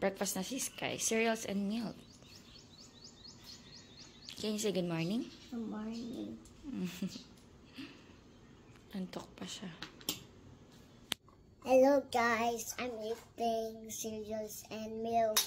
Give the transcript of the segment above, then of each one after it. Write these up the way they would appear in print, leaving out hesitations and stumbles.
Breakfast na si Sky. Cereals and milk. Can you say good morning? Good morning. Antok pa siya. Hello guys, I'm eating cereals and milk.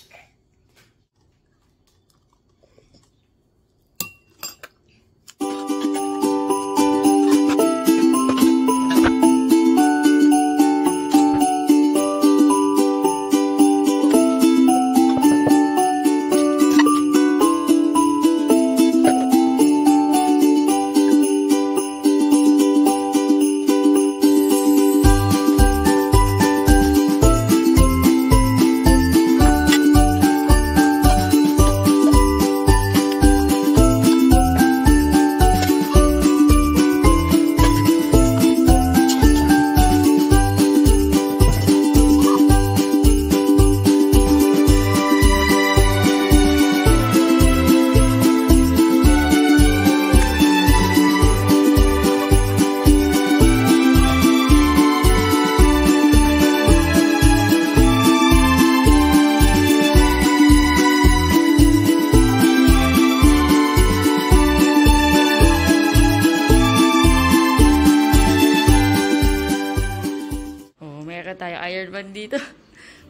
Tayo Ironman dito.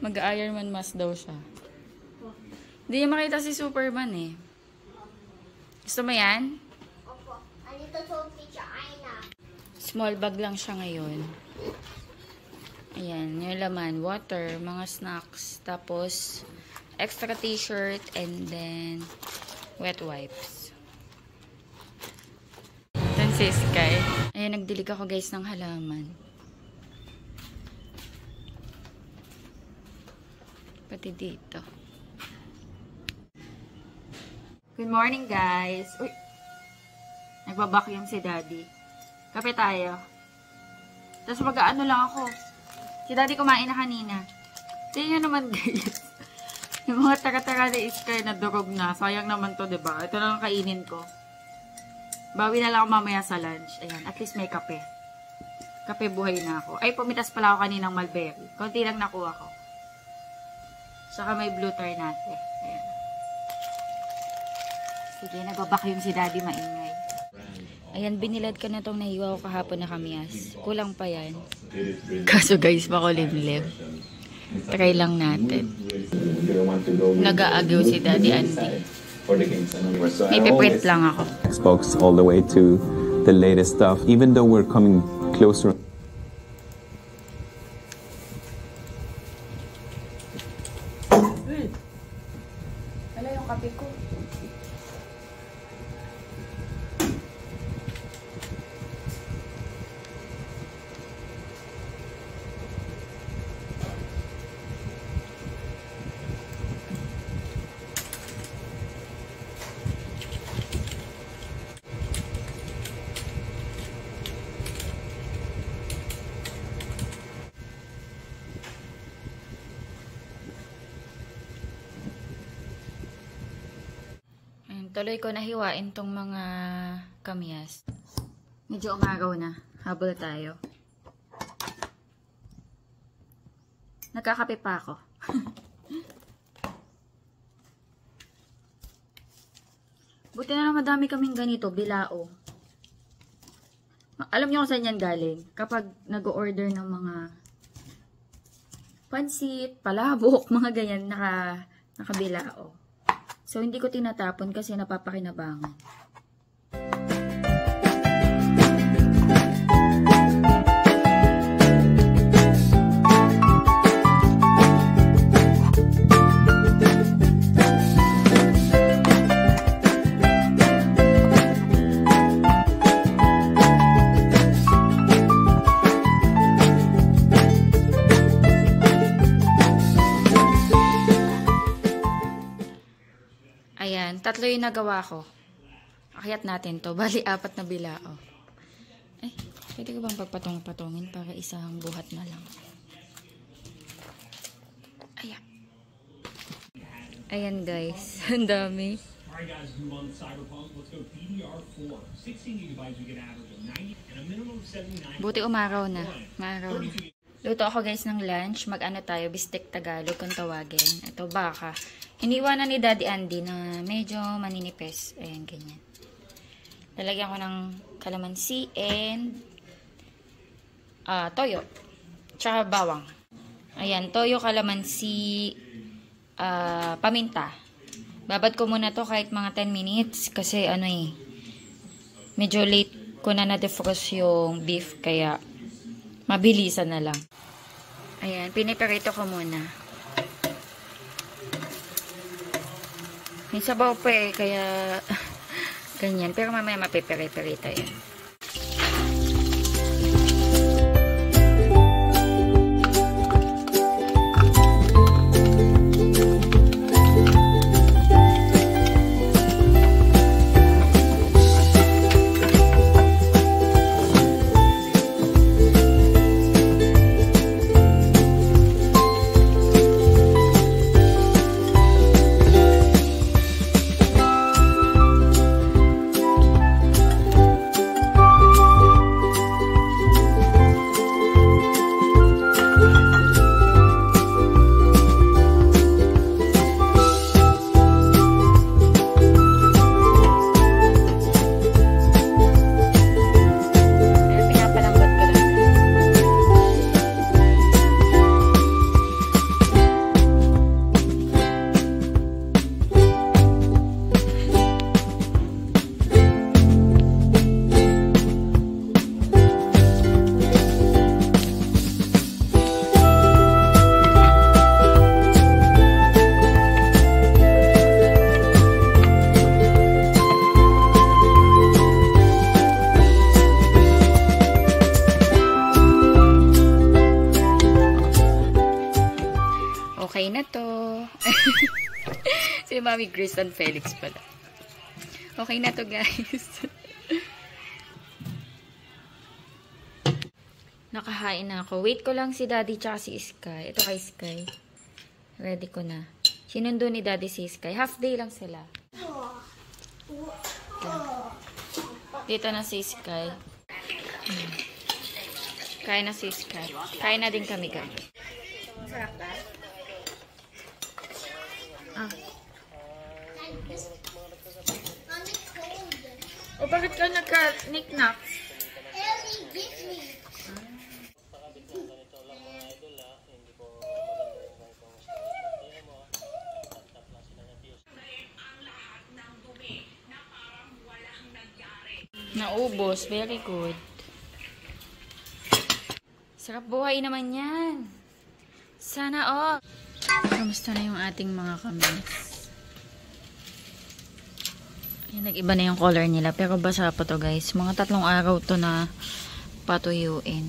Mag-Ironman mask daw siya. Hindi niya makita si Superman eh. Gusto mo yan? Opo. Andito sa picture, Aina. Small bag lang siya ngayon. Ayan, yung laman, water, mga snacks, tapos extra t-shirt, and then wet wipes. Then si Sky. Ayan, nagdilig ako guys ng halaman. Pati dito. Good morning, guys. Uy! Nagbabacuum si Daddy. Kape tayo. Tapos mag-aano lang ako. Si Daddy kumain na kanina. Tingnan naman, guys. Yung mga taga-taga ni Sky na durog na. Sayang naman to, diba? Ito lang ang kainin ko. Bawi na lang ako mamaya sa lunch. Ayan, at least may kape. Kape buhay na ako. Ay, pumitas pala ako kaninang mulberry. Konti lang nakuha ko. Saka may blue tar natin. Ayan. Sige, nagbabacuum si Daddy, maingay. Ayan, binilad ka na itong nahiwa ko kahapon na kamyas. Kulang pa yan. Kaso guys, makulimlim. Try lang natin. Nag-aagaw si Daddy Andy. May piprint lang ako. Xbox all the way to the latest stuff. Even though we're coming closer. Wala yung kape ko. Tuloy ko nahiwain tong mga kamyas. Medyo umagaw na. Habol tayo. Nagkakape pa ako. Buti na lang madami kaming ganito, bilao. Alam niyo kung saan yan galing? Kapag nag-order ng mga pansit, palabok, mga ganyan, nakabilao. So, hindi ko tinatapon kasi napapakinabangan. Ayan, tatlo yung nagawa ko. Akyat natin to. Bali, 4 na bilao. Eh, pwede ko bang pagpatong-patongin para isang buhat na lang? Ayan. Ayan guys. Ang dami. Alright guys, move on to Cyberpunk. Let's go DDR4. 16 GB we can average of 90 and a minimum of 79. Buti umaraw na. Umaraw na. Luto ako guys ng lunch. Mag-ano tayo, bistek Tagalog kung tawagin. Ito, baka. Iniwanan ni Daddy Andy na medyo maninipis. Ayan, ganyan. Lalagyan ko ng kalamansi and toyo. Tsaka bawang. Ayan, toyo, kalamansi, paminta. Babad ko muna to kahit mga 10 minutes kasi medyo late ko na na-defrost yung beef kaya mabilisan na lang. Ayan, piniperito ko muna. May sabaw pa kaya ganyan. Pero mamaya mapipere-perito yan. Okay na to. Si Mami Grace and Felix pala. Okay na to, guys. Nakahain na ako. Wait ko lang si Daddy tsaka si Sky. Ito kay Sky. Ready ko na. Sinundo ni Daddy si Sky. Half day lang sila. Dito na si Sky. Kain na si Sky. Kain na din kami, guys. Sarap ba? O, bakit ka nagka-knick-knack? Ellie, give me. Naubos. Very good. Sarap buhay naman yan. Sana all. Kamusta na yung ating mga kambing? Nag-iba na yung color nila. Pero basa pa to, guys. Mga 3 araw to na patuyuin.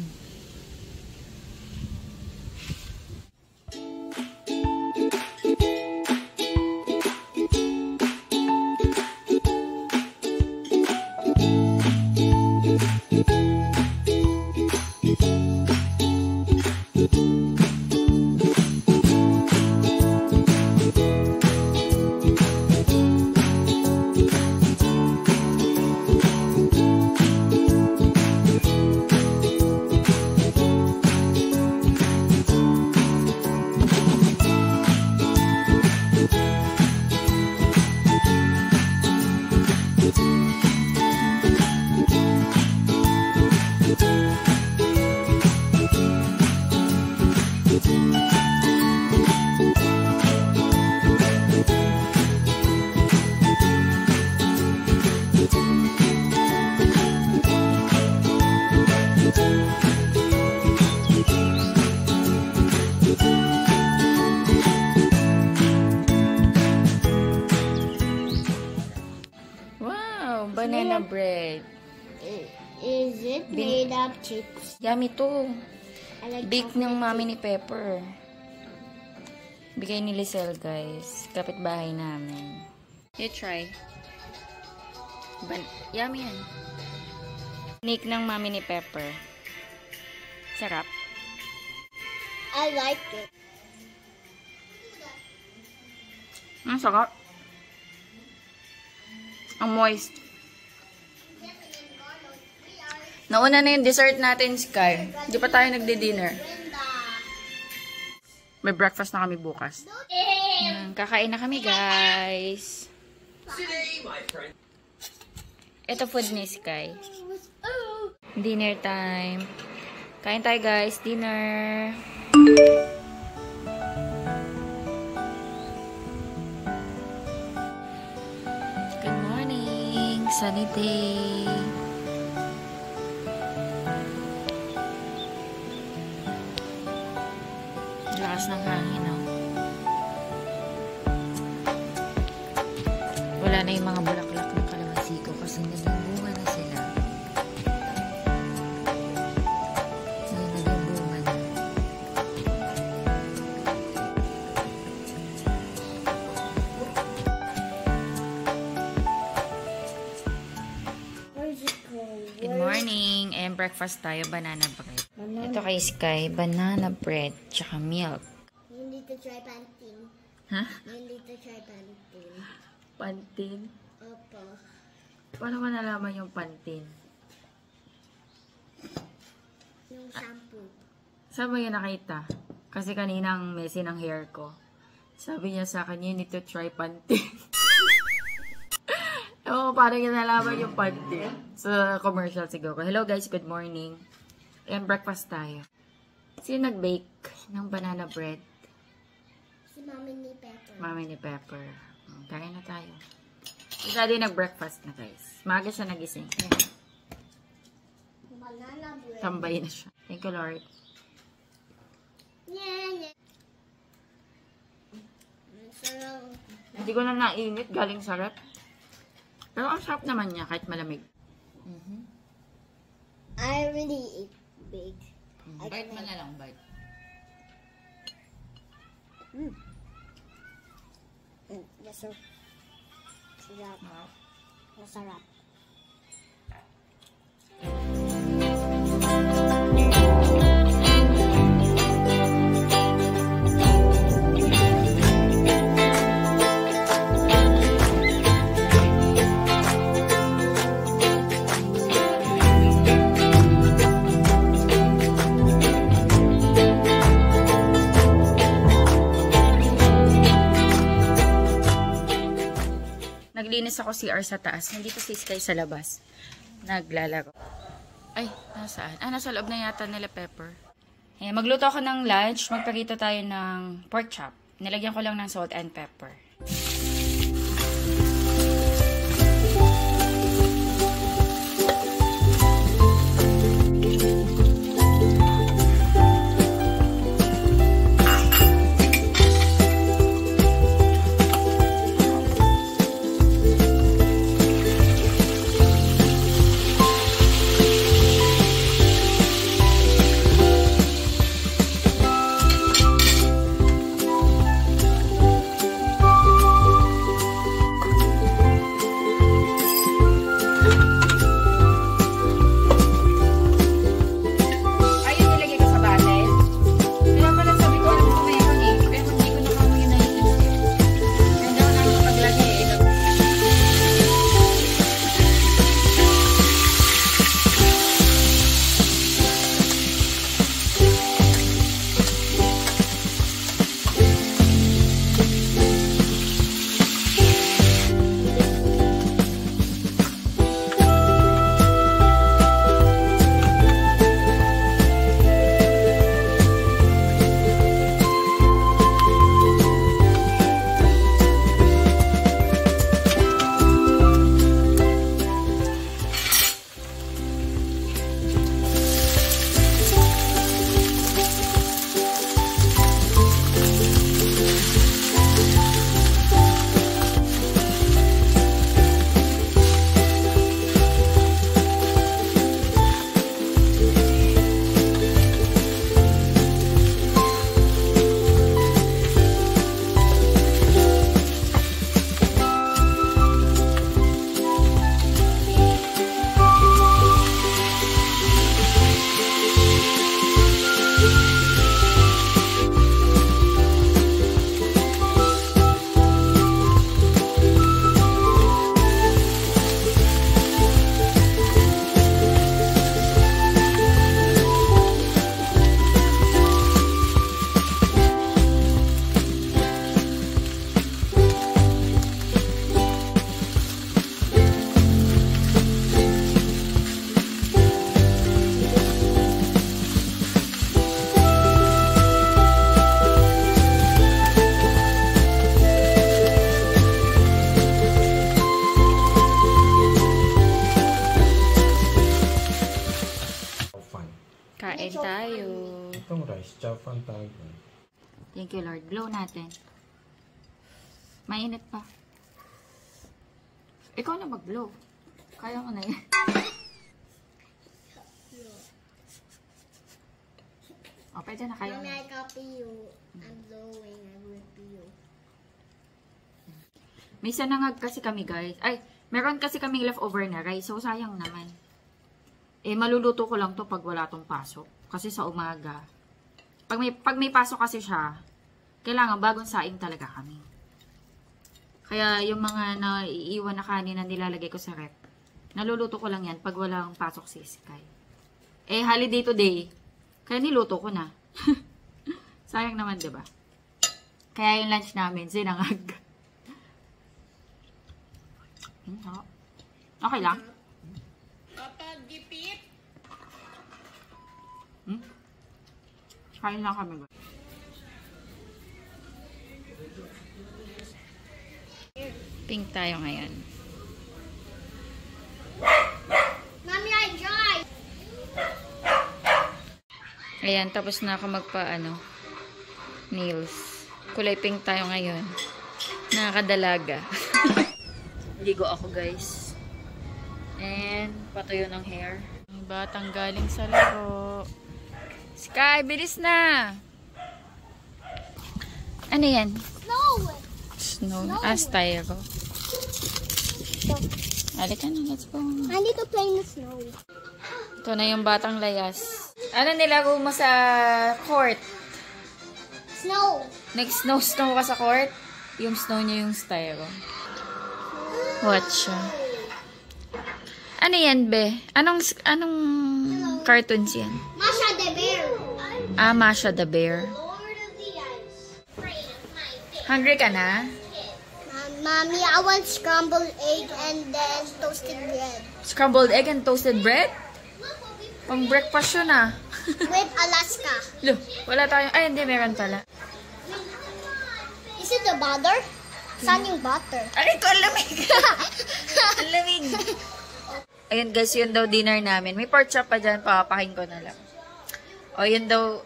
Banana bread. Is it made of chips? Yummy to. I like Bake ng mami ni Pepper. Bigay ni Lisel, guys. Kapitbahay namin. You try. Yummy yan. Bake ng mami ni Pepper. Sarap. I like it. Ang sarap. Ang moist. Nauna na yung dessert natin, Sky. Di pa tayo nagdi-dinner. May breakfast na kami bukas. Kakain na kami, guys. Ito food ni Sky. Dinner time. Kain tayo, guys. Dinner. Good morning. Sunny day. Lakas ng hangin, no? Wala na yung mga bulaklak ng kalamansi ko kasi naging bunga na sila. Naging bunga na. Good morning! And breakfast tayo, banana bread. Ito kay Sky, banana bread, tsaka milk. You need to try Pantene. Ha? You need to try Pantene. Pantene? Opo. Paano ko nalaman yung Pantene? Yung shampoo. Saan mo yun nakita? Kasi kaninang messy ng hair ko. Sabi niya sa akin, you need to try Pantene. Ewan ko, paano niya nalaman yung Pantene? Sa commercial siguro. Hello guys, good morning. Ayan, breakfast tayo. Sino nag-bake ng banana bread? Si Mommy ni Pepper. Mami ni Pepper. Kain na tayo. Isa din nag-breakfast na guys. Maaga siya nagising. Banana bread. Tambay na siya. Thank you, Lord. Yeah. Sarap. Hindi ko na nainit. Galing sa rep. Pero ang sarap naman niya kahit malamig. I really eat big. Bite mo na lang, bite. Yes, sir. Sarap. Masarap. Naglinis ako CR sa taas. Nandito si Sky sa labas. Naglalaro. Ay, nasaan? Ah, nasa loob na yata nila Pepper. Ayan, magluto ako ng lunch. Magpakita tayo ng pork chop. Nilagyan ko lang ng salt and pepper. guys, chow fan tayo. Thank you, Lord. Blow natin. Mainit pa. Ikaw na mag-blow. Kaya ko na yan. O, pwede na kayo. Mommy, I copy you. I'm blowing. I will be you. May sanangag kasi kami, guys. Ay, meron kasi kaming leftover na rice. So, sayang naman. Eh, maluluto ko lang to pag wala tong pasok. Kasi sa umaga. Pag may pasok kasi siya, kailangan bagong saing talaga kami. Kaya yung mga naiiwan na kanin na nilalagay ko sa rep, naluluto ko lang yan pag walang pasok si Sky. Eh, holiday today, kaya niluto ko na. Sayang naman, diba? Kaya yung lunch namin, sinangag. Okay lang? Kain lang kami ba? Pink tayo ngayon. Mommy, I drive. Ayan, tapos na ako nails. Kulay pink tayo ngayon. Nakakadalaga. Ligo ako, guys. And, patuyo ng hair. May batang galing sa laro. Sky, bilis na! Ano yan? No. Snow. As tayo ko. Halika na, let's go. I need to play in the snow. Ito na yung batang layas. Ano nilago mo sa court? Snow. Nag-snow ka sa court? Yung snow niya yung styro. Watch siya. Ano yan, be? Anong cartoons yan? Masha the bear. Ah, Masha the Bear. Lord of the Ice. Hungry ka na? Mommy, I want scrambled egg and then toasted bread. Scrambled egg and toasted bread? Pang breakfast yun ah. With Alaska. Lo, wala tayong... Ay, hindi, meron pala. Is it the butter? Saan yung butter? Aray ko, ang lamig. Ang lamig. Ayun guys, yun daw dinner namin. May pork chop pa dyan, papapakin ko na lang. O, yun daw...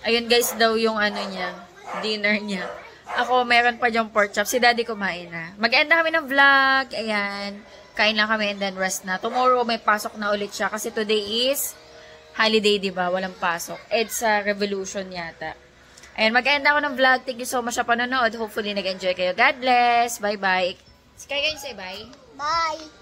Ayun guys daw yung ano niya, dinner niya. Ako, meron pa dyan pork chop. Si daddy kumain na. Mag-end na kami ng vlog. Ayan. Kain lang kami and then rest na. Tomorrow may pasok na ulit siya kasi today is holiday, diba? Walang pasok. EDSA Revolution yata. Ayan, mag-end ako ng vlog. Thank you so much sa panonood. Hopefully nag-enjoy kayo. God bless. Bye-bye. Sky, kayo say bye? Bye.